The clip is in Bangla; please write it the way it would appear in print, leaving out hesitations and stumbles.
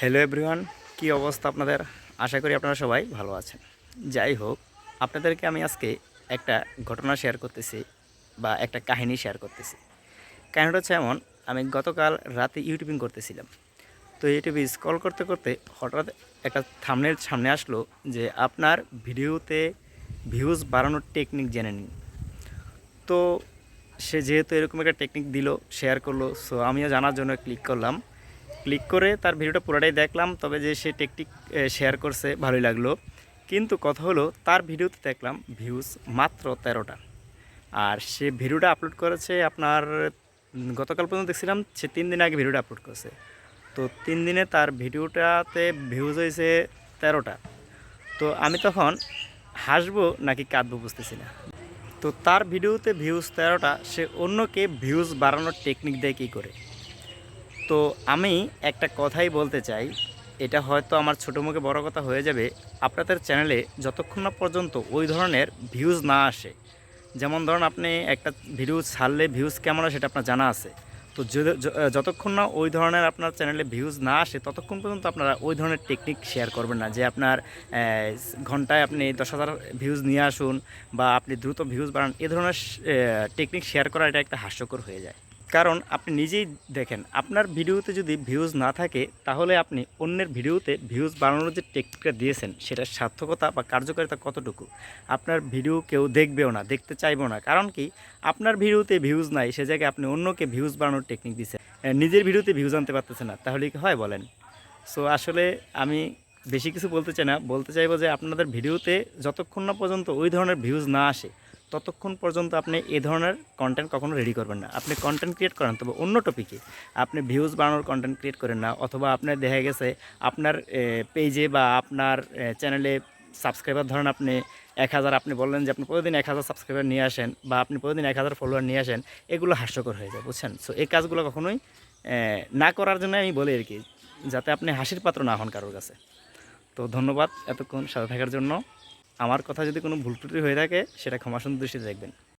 হ্যালো এভরিওয়ান, কী অবস্থা আপনাদের? আশা করি আপনারা সবাই ভালো আছেন। যাই হোক, আপনাদেরকে আমি আজকে একটা ঘটনা শেয়ার করতেছি বা একটা কাহিনী শেয়ার করতেছি। কাহিনীটা হচ্ছে এমন, আমি গতকাল রাতে ইউটিউবিং করতেছিলাম। তো ইউটিউবে স্ক্রল করতে করতে হঠাৎ একটা থাম্বনেল সামনে আসলো যে আপনার ভিডিওতে ভিউজ বাড়ানোর টেকনিক জেনে নিন। তো সে যেহেতু এরকম একটা টেকনিক দিল, শেয়ার করলো, সো আমিও জানার জন্য ক্লিক করলাম। ক্লিক করে তার ভিডিওটা পুরোটাই দেখলাম। তবে যে সে টেকনিক শেয়ার করছে ভালোই লাগলো, কিন্তু কথা হলো তার ভিডিওতে দেখলাম ভিউজ মাত্র 13টা। আর সে ভিডিওটা আপলোড করেছে আপনার গতকাল পর্যন্ত দেখছিলাম সে 3 দিন আগে ভিডিওটা আপলোড করেছে। তো 3 দিনে তার ভিডিওটাতে ভিউজ হয়েছে 13টা। তো আমি তখন হাসবো নাকি কাঁদবো বুঝতেছি না। তো তার ভিডিওতে ভিউজ 13টা, সে অন্যকে ভিউজ বাড়ানোর টেকনিক দেয় কী করে? তো আমি একটা কথাই বলতে চাই, এটা হয়তো আমার ছোটো মুখে বড় কথা হয়ে যাবে। আপনাদের চ্যানেলে যতক্ষণ না পর্যন্ত ওই ধরনের ভিউজ না আসে, যেমন ধরুন আপনি একটা ভিডিও ছাড়লে ভিউজ কেমন হয় সেটা আপনার জানা আছে। তো যতক্ষণ না ওই ধরনের আপনার চ্যানেলে ভিউজ না আসে ততক্ষণ পর্যন্ত আপনারা ওই ধরনের টেকনিক শেয়ার করবেন না যে আপনার ঘন্টায় আপনি 10,000 ভিউজ নিয়ে আসুন বা আপনি দ্রুত ভিউজ বাড়ান। এ ধরনের টেকনিক শেয়ার করা এটা একটা হাস্যকর হয়ে যায়। কারণ আপনি নিজেই দেখেন, আপনার ভিডিওতে যদি ভিউজ না থাকে তাহলে আপনি অন্যের ভিডিওতে ভিউজ বাড়ানোর যে টেকনিকটা দিয়েছেন সেটার সার্থকতা বা কার্যকারিতা কতটুকু? আপনার ভিডিও কেউ দেখবেও না, দেখতে চাইবেও না। কারণ কি, আপনার ভিডিওতে ভিউজ নাই, সে জায়গায় আপনি অন্যকে ভিউজ বাড়ানোর টেকনিক দিচ্ছেন, নিজের ভিডিওতে ভিউজ আনতে পারতেছেন না, তাহলে কি হয় বলেন? সো আসলে আমি বেশি কিছু বলতে চাই না, বলতে চাইবো যে আপনাদের ভিডিওতে যতক্ষণ না পর্যন্ত ওই ধরনের ভিউজ না আসে ততক্ষণ পর্যন্ত আপনি এ ধরনের কন্টেন্ট কখনো রেডি করবেন না। আপনি কন্টেন্ট ক্রিয়েট করেন, তবে অন্য টপিকে। আপনি ভিউজ বাড়ানোর কন্টেন্ট ক্রিয়েট করেন না। অথবা আপনার দেখা গেছে আপনার পেজে বা আপনার চ্যানেলে সাবস্ক্রাইবার ধরেন আপনি 1000, আপনি বললেন যে আপনি প্রতিদিন 1000 সাবস্ক্রাইবার নিয়ে আসেন বা আপনি প্রতিদিন 1000 ফলোয়ার নিয়ে আসেন, এগুলো হাস্যকর হয়ে যায়, বুঝছেন? সো এই কাজগুলো কখনোই না করার জন্য আমি বলি আর কি, যাতে আপনি হাসির পাত্র না হন কারোর কাছে। তো ধন্যবাদ এতক্ষণ সাথে থাকার জন্য। আমার কথা যদি কোনো ভুল ত্রুটি হয়ে থাকে সেটা ক্ষমা সুন্দর দৃষ্টিতে দেখবেন।